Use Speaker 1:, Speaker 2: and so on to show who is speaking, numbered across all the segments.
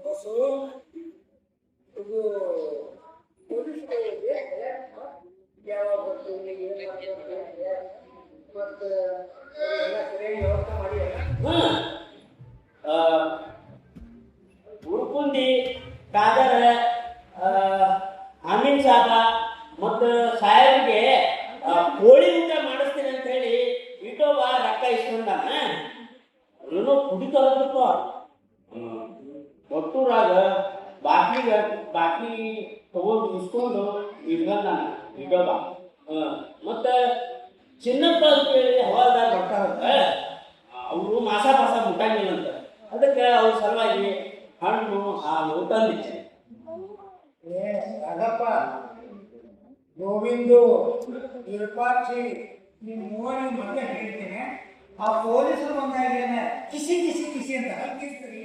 Speaker 1: Bus ಇದು police ಯಾವಾಗ ಬರ್ತೀವಿ ಮತ್ತು ಎಲ್ಲ ಸರಿಯಾಗಿ ವ್ಯವಸ್ಥೆ ಮಾಡಿ
Speaker 2: ಉಳ್ಕುಂದಿ ಕಾದರ ಅಮೀನ್ ಸಾಬ ಮತ್ತು ಸಾಹೇಬ್ಗೆ ಕೋಳಿ ಊಟ ಮಾಡಿಸ್ತೀನಿ ಅಂತ ಹೇಳಿ ಇಟ್ಟೋಬ ರೊಕ್ಕ ಇಸ್ಕೊಂಡಾನ ಅವನು ಕುಡಿತೋದಪ್ಪ ಒಟ್ಟೂರಾಗ ಬಾಕಿ ತಗೊಂಡು ಇಸ್ಕೊಂಡು ಇಟ್ಕೊಂಡ ಇಟ್ಟೋಬ ಮತ್ತು ಚಿನ್ನಪ್ಪ ಅಂತ ಹೇಳಿ ಹವಾಲ್ದಾರ ಬರ್ತಾರಂತ ಅವರು ಮಾಸ ಮುಟ್ಟಂಗಿಲ್ಲ ಅಂತ ಅದಕ್ಕೆ ಅವ್ರ ಸಲುವಾಗಿ ಹಣ್ಣು ಹಾಲು ತಂದಿದ್ದೆ.
Speaker 1: ಅದಪ್ಪ ಗೋವಿಂದು ವಿರೂಪಾಕ್ಷಿ ನಿಮ್ಮ ಮೂವರಿಗೆ ಮತ್ತೆ ಹೇಳ್ತೇನೆ. ಆ ಪೊಲೀಸರು ಬಂದಾಗೇನೆ ಕಿಸಿ ಅಂತ ಹಲ್ಕಿಸ್ತೀರಿ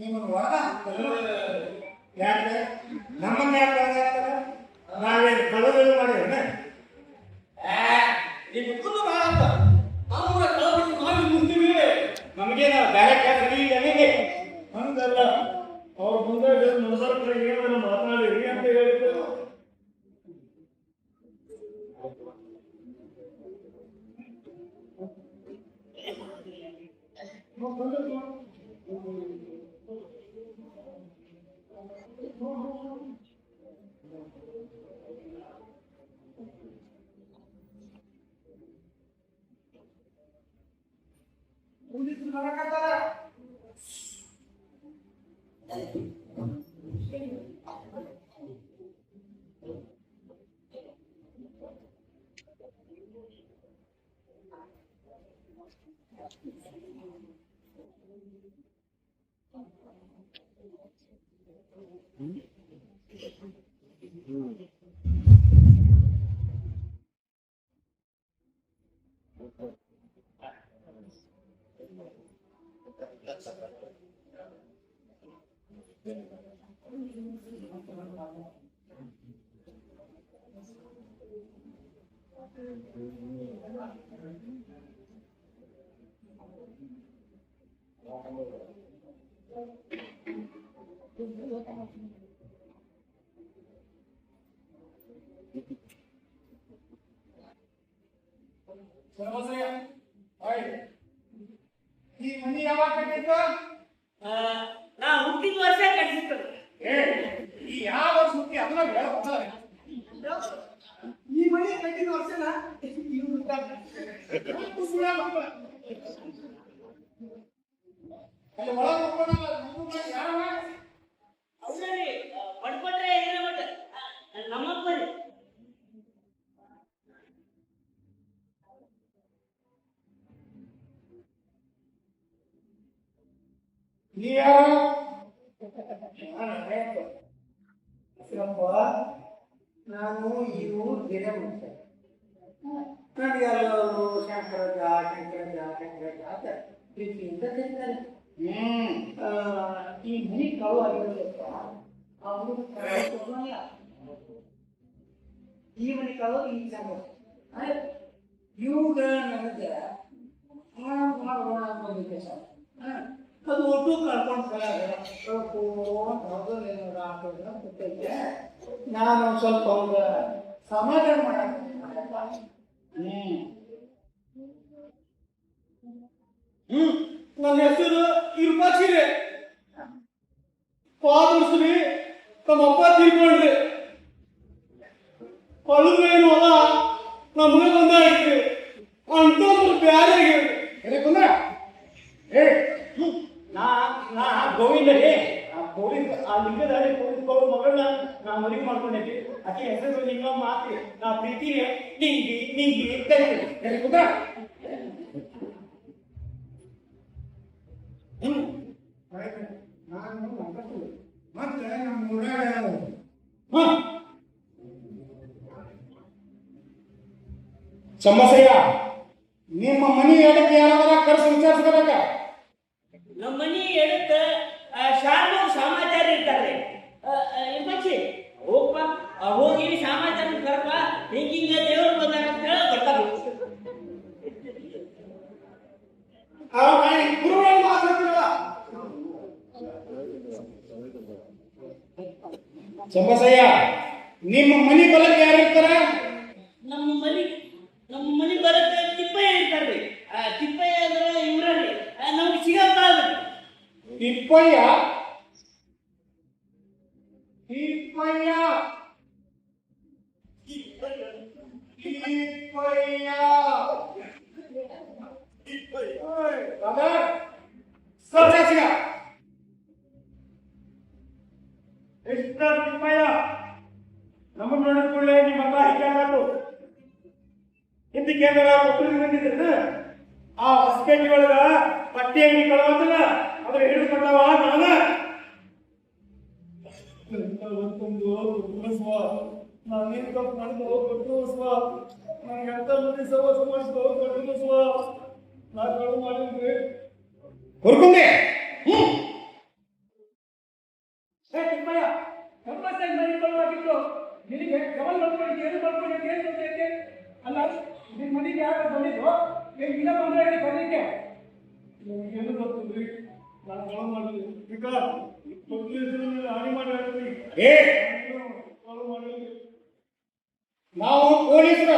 Speaker 1: ನಿಮ್ಮನ್ನು ಒಳಗ ಹಾಕ್ತಾರೆ. ಯಾಕೆ ನಮ್ಮನ್ನ ಯಾಕೆ ಒಳಗ ಹಾಕ್ತಾರೆ? ನಾವೇನು ಕಳವೆಲ್ಲ ಮಾಡಿದ್ರೆ ನಮಗೆ ನಾವು ಬೇರೆ ಕೆಲಸ ಹಂಗಲ್ಲ. ಅವ್ರ ಮುಂದೆ ಏನಾದ್ರು ಮಾತನಾಡಿರಿ ಅಂತ ಹೇಳಿದ್ರು. ಈ ಮನಿ ಯಾವಾಗ ಕಟ್ಟಿದ್ದು?
Speaker 2: ನಾ ಹುಟ್ಟಿದ ವರ್ಷ ಕಟ್ಟಿಸಿತ್ತು.
Speaker 1: ಈ ಯಾವ ವರ್ಷ ಹುಟ್ಟಿ ಅದನ್ನ ಈ ಮನಿ ಕಟ್ಟಿದ ವರ್ಷನ
Speaker 2: ಪಡ್ಕೊಟ್ರೆ ನಮ್ಮಪ್ಪರಿ
Speaker 1: ನಾನು ಇವು ಗಿಡ ಮಾಡ್ತೇನೆ. ನನಗೆ ಎಲ್ಲರೂ ಶಂಕರಜ ಅಂತ ಪ್ರೀತಿಯಿಂದ ಕರೀತಾರೆ. ಈ ಮನಿ ಕಳು ಆಗಿರಲಿಲ್ಲ ಅವರು ಈ ಮನಿ ಕಳು ಈ ಸಂಗತಿ ಇವಾಗ ನನಗೆ ಮಾಡೋಣ ಬಂದಿದ್ದೆ ಸರ್. ಅದು ಒಟ್ಟು ಕಳ್ಕೊಂಡು ಗೊತ್ತೈತೆ. ನಾನು ಸ್ವಲ್ಪ ಅವ್ರ ಸಮಾಧಾನ ಮಾಡಕ್ಕೆ
Speaker 3: ನನ್ನ ಹೆಸರು ವಿರೂಪಾಕ್ಷಿರೇ. ಪಾದರ್ಸ್ರಿ ನಮ್ಮಪ್ಪ ತೀರ್ಕೊಂಡ್ರಿ. ಕಳುವೇನು ಅಲ್ಲ ನಮಗೆ ಬಂದಾಯ್ತು ಅಂತಂದ್ರೆ ಬ್ಯಾರೆ
Speaker 1: ಕುಂದ್ರ ನಾ ಗೋವಿಂದ ರೀ. ಗೋವಿಂದ ಆ ಲಿಂಗದಾರಿ ಗೋವಿಂದ ಮಗಳನ್ನ ನಾ ಮದುವೆ ಮಾಡ್ಕೊಂಡೈತಿ. ಆಕೆ ಹೆಸರು ಲಿಂಗಮ್ಮ ಆತಿ. ನಾ ಪ್ರೀತಿಗೆ ನಿಂಗಿ ಕುಂದ್ರ ನಾನು ಮತ್ತೆ ನಮ್ಮ ಊರಾಗ ಸಮಸ್ಯೆಯ ನಿಮ್ಮ ಮನಿ ಎಡಕ್ಕೆ ಯಾರಾದ್ರ ಕರೆಸಿ ವಿಚಾರಿಸ್ಕೋಬೇಕ.
Speaker 2: ನಮ್ಮ ಮನಿ ಎಡಕ್ಕ ಶಾರ್ನೂರು ಸಮಾಚಾರ ಇರ್ತಾರೆ. ಪಕ್ಷಿ ಹೋಗಪ್ಪ ಹೋಗಿ ಸಮಾಚಾರ ಕರಪ್ಪ ಹಿಂಗಿಂಗ ದೇವ್ರು ಬಂದಾರ ಅಂತ ಹೇಳಿ ಬರ್ತಾರೆ.
Speaker 1: ಗುರುಗಳು ಮಾತಾಡ್ತಿರಲ್ಲ ಚಂಬಸಯ್ಯ, ನಿಮ್ಮ ಮನೆ ಬಲಕ್ಕೆ ಯಾರು ಇರ್ತಾರ?
Speaker 2: ನಮ್ಮ ಮನೆ ಬರತ್ತೆ ತಿಪ್ಪಯ್ಯ ಇರ್ತಾರ್ರಿ. ತಿಪ್ಪಯ್ಯ ಅಂದ್ರೆ ಇವ್ರಿ ನಮ್ಗೆ ಸಿಗಪ್ಪ
Speaker 1: ತಿಪ್ಪಯ್ಯ ತಿಪ್ಪಯ್ಯ ತಿಪ್ಪಯ್ಯ
Speaker 3: ತಿಪ್ಪಯ್ಯ ನಮ್ಮನ್ನು ನೋಡಿದ ಕೂಡಲೇ ನಿಮ್ಮ ಹತ್ರ ಹಿಕ್ಕಾಗತ್ತು. ಹಿಂದಕ್ಕೆ ಏನಾರ ಕೊಟ್ಟರಿಗೆ ಬಂದಿದ್ರೆ ಆ ಹೊಸಪೇಟೆ ಒಳಗ ಪಟ್ಟಿ ಅಂಗಡಿ ಕಳವತ್ತಲ್ಲ ಅದ್ರ ಹಿಡಿದುಕೊಂಡವ ನಾನ. ನಾನೇನು ತಪ್ಪು ಮಾಡಿದ್ದು ಕೊಟ್ಟು ನನಗೆ ಎಂತ ಮಂದಿ ಸವಾಸ ಮಾಡಿದ್ದು ಕೊಟ್ಟು ನಾ ಕಳು ಮಾಡಿದ್ರಿ
Speaker 1: ಹುರ್ಕೊಂಡೆ.
Speaker 3: ತಿಪ್ಪಯ್ಯ ಕಂಪಲ್ಸರಿ ಮನೆ ಬರುವಾಗಿತ್ತು. ನಿನಗೆ ಕವಲ್ ಬರ್ಕೊಂಡು ಏನು ಬರ್ಕೊಂಡು ಏನು ಗೊತ್ತೈತೆ ಅಲ್ಲ? ನಿನ್ನ ಮನೆಗೆ ಯಾರು ಬಂದಿದ್ದು? ಏನು ಇಲ್ಲ ಬಂದ್ರೆ ಬರ್ಲಿಕ್ಕೆ ನಿಮಗೇನು ಗೊತ್ತಿದ್ರಿ? ನಾನು ಕಳು ಮಾಡಿದ್ವಿ ಹಾನಿ ಮಾಡಿ ಹೇಳ್ತೀನಿ. ಕಳು ಮಾಡಿದ್ವಿ.
Speaker 1: ನಾವು ಪೊಲೀಸರ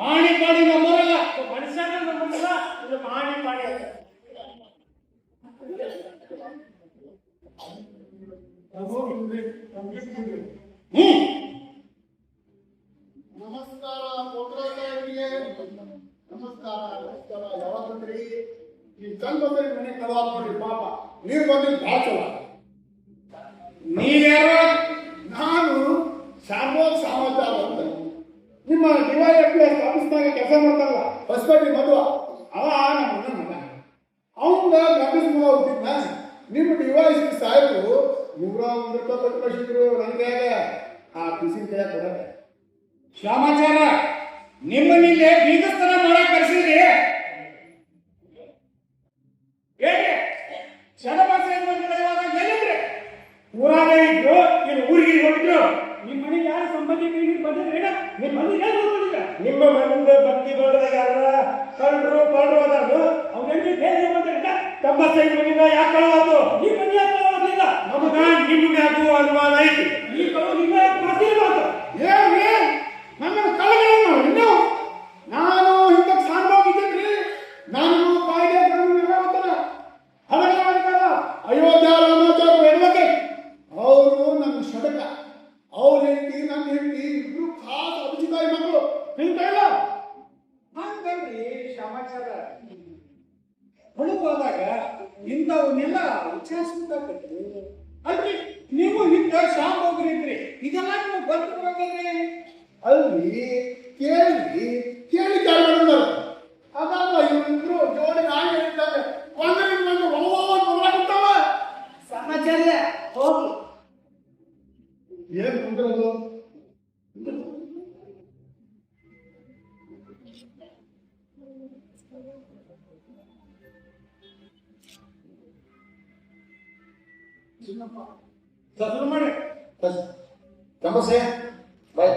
Speaker 1: ಆಣಿ ಮಾಡಿ ನಮ್ಮವರಲ್ಲ.
Speaker 3: ಮನುಷ್ಯನ ನಮ್ಮಲ್ಲ ಇದು ಹಾನಿ ಮಾಡಿ ಅಂತ.
Speaker 4: ನಮಸ್ಕಾರ ಪೋತ್ರರಿಗೆ ನಮಸ್ಕಾರ. ಯಾವಾಗಂದ್ರಿ ಈ ಚಂದ್ರದಲ್ಲಿ ಮನೆ ಕಲವಾ ನೋಡಿ ಪಾಪ ನೀವು ಬಂದಿದ್ದು ಭಾಳ ಚಲೋ.
Speaker 1: ನೀವ್ಯಾರು?
Speaker 4: ನಾನು ಶಾರ್ಮೋಗ್ ಸಮಾಚಾರ ಅಂತ ನಿಮ್ಮ ಡಿವೈಎಫ್ಎಸ್ ಆಫೀಸ್ನಾಗ ಕೆಲಸ ಮಾಡ್ತಾರಲ್ಲ ಹೊಸಪೇಟೆ ಮದುವ ಅವ ನಮ್ಮ ಮಗ. ಅವನ ಗಂಡಸ ಮಗ ಹುಟ್ಟಿದ್ನ. ನಿಮ್ಮ ಡಿವೈಸ್ ಸಾಹೇಬರು 101 ರೂಪಾಯಿ ಕೊಟ್ಟು ಕಳಿಸಿದ್ರು ನಂಗ್ಯಾಗ ಆ ಪಿಸಿನ ಕೈಯಾಗ ಕೊಡಲ್ಲ.
Speaker 1: ಶ್ಯಾಮಾಚಾರ, ನಿಮ್ಮನ್ನಿಲ್ಲೇ ಬೀಗಸ್ತನ ಮಾಡಕ್ ಕರೆಸಿದ್ರಿ.
Speaker 3: ಊರಾಗ ಇದ್ರು ಇಲ್ಲಿ ಊರಿಗೆ ಹೋಗಿದ್ರು. ನಿಮ್ಮ ಮನೆಗೆ ಯಾರು ಸಂಬಂಧಿಕರಿಗೆ ಬಂದಿದ್ರೆ ನಿಮ್ಮ ಮನೆಗೆ ಯಾರು ಬಂದಿಲ್ಲ? ನಿಮ್ಮ ಮನೆಯಿಂದ ಭಕ್ತಿ ಬರೋದಾಗ ಯಾರ ಕಳ್ಳರು ಅದಾರು ಅವ್ರು ಹೇಗೆ ಬಂದಿಲ್ಲ? 95 ಮನೆಯಿಂದ ಯಾಕೆ ಕಳವಾದ್ರು? ಈ ಮನೆ ಯಾಕೆ ಕಳವಾದ್ಲಿಲ್ಲ? ನಮಗ ನಿಮ್ಗೆ ಯಾಕೋ ಅನುಮಾನ ಐತಿ. ಈ ಕಳು ನಿಮ್ಮ ಮಾತಿರ್ಬಾರ್ದು.
Speaker 4: ನನ್ನ ಕಳೆಗಳನ್ನು ಇನ್ನೂ ನಾನು ಹಿಂದಕ್ಕೆ ಸಾಂಗೋಗಿದ್ದೇನೆ. ನಾನು ಕಾಯ್ದೆ ಅಯೋಧ್ಯ ರಾಮಾಚಾರ್ಯ ಹೆಣ್ಮಕ್ಳು ಅವರು ನನ್ನ ಶತಕ. ಅವ್ರ ಹೆಂಡತಿ ನನ್ನ ಹೆಂಡತಿ ಇಬ್ರು ಖಾಸ್ ಅಭಿಜಿತಾಯಿ ಮಕ್ಕಳು. ಇಲ್ಲ
Speaker 1: ಹಂಗಲ್ರಿ ಶ್ಯಾಮಾಚಾರ, ಹೊಳಗೋದಾಗ ಇಂಥವನ್ನೆಲ್ಲ ವಿಚಾರಿಸ್ಬೇಕಾಗ್ತೈತಿ. ಅಲ್ರಿ ನೀವು ಹಿಂದ ಶಾಮ್ ಹೋಗ್ರಿದ್ರಿ, ಇದೆಲ್ಲ ನೀವು ಬರ್ತಿರ್ಬೇಕಲ್ರಿ.
Speaker 4: ಅಲ್ಲಿ ಕೇಳಿ ಕೇಳಿ ಅದಲ್ಲ ಇವರಿಬ್ರು ಜೋಡಿ ನಾಯಿ ಹೇಳಿದ್ದಾರೆ. ಒಂದು ಹೋಗ್ತಾವ
Speaker 2: ಸಮಾಚಾರ ಹೋಗಿ
Speaker 4: ಏನ್ ಕುಂದ್ರದು?
Speaker 3: ಶುರು ಮಾಡಿ
Speaker 4: ಸಮಸ್ಯೆ ಬಾಯ್.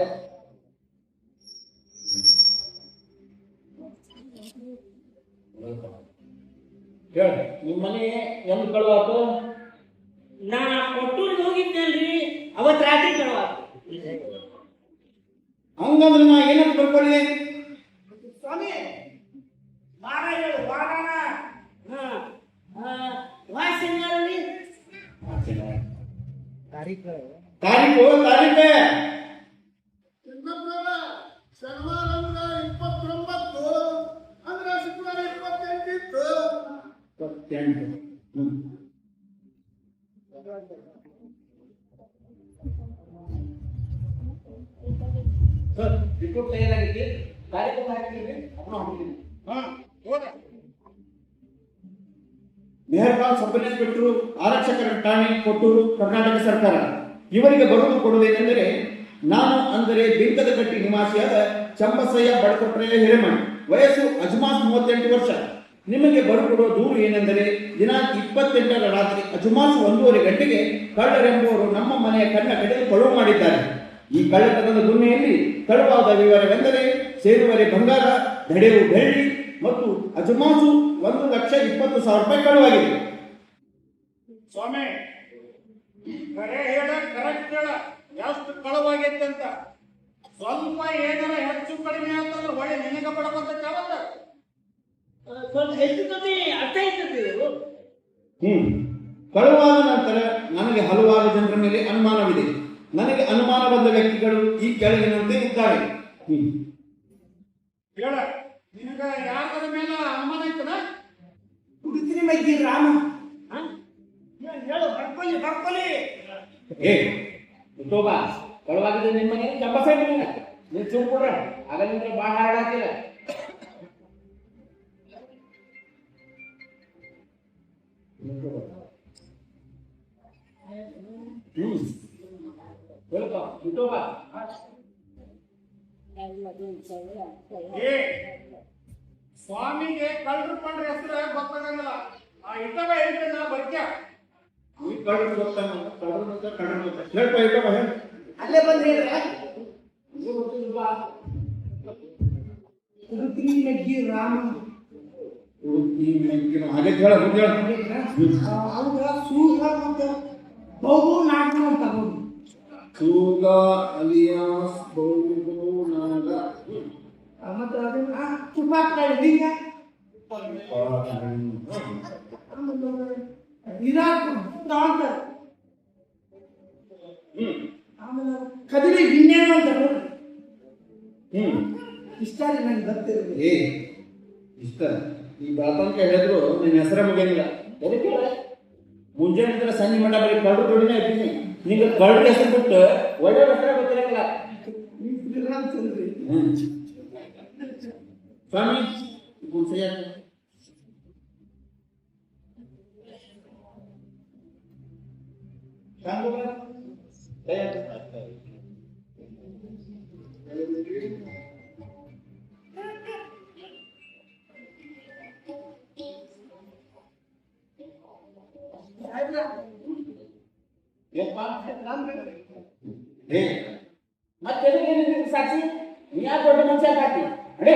Speaker 3: ಹೇಳಿ ನಿಮ್ಮ ಮನೆ ಎಂದು ಕಳುವಾತು?
Speaker 2: ನಾ ಕೊಟ್ಟೂರಿಗೆ ಹೋಗಿದ್ದಲ್ರಿ, ಅವತ್ತು ರಾತ್ರಿ ಕಳವಾತು.
Speaker 1: ಹಂಗಂದ್ರೆ ನಾ ಏನಂತ ಬರ್ಕೊಳ್ಳಿ?
Speaker 2: ಸ್ವಾಮಿ ವಾಸಂಗಾರಲ್ಲಿ
Speaker 1: ತಾರೀಖೇ
Speaker 4: ಶನಿವಾರ 29 ಅಂದ್ರೆ ಶುಕ್ರವಾರ 28 ಇತ್ತು.
Speaker 1: 28. ಸರ್ ರಿಪೋರ್ಟ್ ತಯಾರಾಗಿದೆ, ಕಾರ್ಯಕ್ರಮ ಹಾಕಿದ್ದೀವಿ, ಮೆಹರ್ಬಾನ್ ಸಬ್ ಇನ್ಸ್ಪೆಕ್ಟರ್ ಆರಕ್ಷಕರ ಠಾಣೆ ಕೊಟ್ಟೂರು ಕರ್ನಾಟಕ ಸರ್ಕಾರ ಇವರಿಗೆ ಬರುವುದು ಕೊಡುವುದೇನೆಂದರೆ, ನಾನು ಅಂದರೆ ಬಿಂಕದಕಟ್ಟಿ ನಿವಾಸಿಯಾದ ಚಂಬಸಯ್ಯ ಬಡಕೊಟ್ರೆಯ ಹಿರೇಮಠ್, ವಯಸ್ಸು ಅಜ್ಮಾಸ್ 38 ವರ್ಷ. ನಿಮಗೆ ಬರುಕೊಡುವ ದೂರು ಏನೆಂದರೆ, ದಿನಾಂಕ 28ರ ರಾತ್ರಿ ಅಜುಮಾಸ್ 1:30 ಗಂಟೆಗೆ ಕಳ್ಳರೆಂಬುವರು ನಮ್ಮ ಮನೆಯ ಕಣ್ಣ ಕಡೆದು ಕಳುವು ಮಾಡಿದ್ದಾರೆ. ಈ ಕಳ್ಳತನದ ಗುನ್ನೆಯಲ್ಲಿ ಕಳುವಾದ ವಿವರವೆಂದರೆ, ಸೇರುವರೆ ಬಂಗಾರ, ದಡೆವು ಬೆಳ್ಳಿ ಮತ್ತು ಅಜುಮಾಸು 1,20,000 ರೂಪಾಯಿ ಕಳುವಾಗಿದೆ.
Speaker 3: ಸ್ವಾಮಿ ಕರೆ ಹೇಳ ಕರೆಕ್ಟ್ ಹೇಳ
Speaker 4: ಎಷ್ಟು ಕಳವಾಗೈತೆ ಅಂತ. ಸ್ವಲ್ಪ ಏನಾರ ಹೆಚ್ಚು ಕಡಿಮೆ ಅಂತಂದ್ರೆ ಒಳ್ಳೆ ನಿನಗ ಪಡಕೊಂತ ಚಾವತ್ತ.
Speaker 2: ಸ್ವಲ್ಪ ಹೆಚ್ಚು ಕಮ್ಮಿ ಅರ್ಥ ಇರ್ತದೆ ಇದು.
Speaker 5: ಕಳುವಾದ ನಂತರ ನನಗೆ ಹಲವಾರು ಜನರ ಮೇಲೆ ಅನುಮಾನವಿದೆ. ನನಗೆ ಅನುಮಾನ ಬಂದ ವ್ಯಕ್ತಿಗಳು ಈ ಕೆಳಗಿನಂತೆ ಇದ್ದಾರೆ.
Speaker 4: ಹೇಳ, ನಿನಗ ಯಾರ ಮೇಲೆ ಅನುಮಾನ ಐತನ?
Speaker 1: ಹುಡುಕ್ರಿ ಮಗ್ಗಿ ರಾಮ. ಹೇಳು, ಬರ್ಕೊಳ್ಳಿ.
Speaker 5: ಏ ಹುಟ್ಟೋಬ, ಕಳುವಾಗಿದ್ದ ನಿಮ್ಮ ಮನೆ ಚಂಬಸ ನೀನು ಸುಮ್ ಕೊಡ್ರ, ಆಗ ನಿಮ್ಗೆ ಭಾಳ ಹಾಡಾಕಿಲ್ಲ. ಹೇಳಪ್ಪ ಹುಟ್ಟೋಬ.
Speaker 4: ಏ ಸ್ವಾಮಿಗೆ ಕಳ್ರು ಪಂಡ್ರ ಹೆಸರು ಗೊತ್ತಾಗಂಗಿಲ್ಲ. ಆ ಇಟ್ಟವ ಹೇಳ್ತೇನೆ ಬರ್ಕ್ಯ.
Speaker 5: ಈ ಕಳ್ರು ಗೊತ್ತಾಗ ಹೇಳ್ಪ ಇಟ್ಟೋಬ ಹೇಳಿ.
Speaker 1: ಅಲ್ಲೇ ಬಂದು ಹೇಳ್ರ. ಹುಡುಕ್ರಿ ಮಗ್ಗಿ ರಾಮ.
Speaker 5: ಹಾಗೆ ಹೇಳ
Speaker 1: ಅವ್ರ ಸೂಗ ಮತ್ತು ಬಹು ನಾಗ ಅಂತ ಬಹುದು.
Speaker 5: ಸೂಗ ಅಲಿಯಾಸ್ ಬಹು ನಾಗ
Speaker 1: ಮತ್ತು ಅದನ್ನ ತುಪಾಕ್ತಾರೆ ಹಿಂಗ ವಿರಾಟ್ ಅಂತಾರೆ. ಆಮೇಲೆ ಕದಿರಿ ವಿಜ್ಞಾನ ಅಂತ ಇಷ್ಟ ರೀ ನಂಗೆ ಗೊತ್ತಿರೋದು.
Speaker 5: ಏ ಇಷ್ಟ ಈ ಬಾತಂಕ ಹೇಳಿದ್ರು ನಿನ್ನ ಹೆಸರೇ ಮುಗಿಯಂಗಿಲ್ಲ. ಎದಕ್ಕೆ ಮುಂಜಾನೆ ಸಂಜೆ ಮಟ್ಟ ಬರೀ ಕಳ್ರು ಜೋಡಿನೇ ಇರ್ತೀನಿ. ನಿಂಗೆ ಕಳ್ರ ಹೆಸರು ಬಿಟ್ಟು ಒಳ್ಳೆ ಹೆಸರೇ ಗೊತ್ತಿರಂಗಿಲ್ಲ.
Speaker 1: ಶ್ರೀರಾಮಚಂದ್ರಿ
Speaker 5: ಸ್ವಾಮಿ ಗುಂಸಯ್ಯ ಮತ್ತೆ ಸಾಕ್ಷಿ ನೀ ಯಾಕೆ ದೊಡ್ಡ ಮನುಷ್ಯ ಹಾಕಿ ಅಡೇ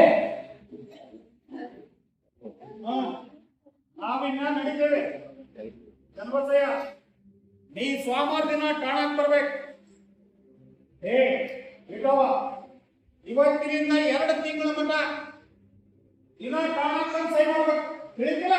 Speaker 4: ನಾವಿನ್ನ ನಡೀತೇವೆ. ಚನ್ನಬಸಯ್ಯ, ನೀ ಸೋಮವಾರ ದಿನ ಠಾಣಕ್ ಬರ್ಬೇಕು. ಏ ಇಟ್ಟವ, ಇವತ್ತಿನಿಂದ 2 ತಿಂಗಳ ಮಟ್ಟ ದಿನ ಠಾಣಕ್ ಬಂದು ಸಹಿ ಮಾಡ್ಬೇಕು. ತಿಳಿತಿಲ್ಲ?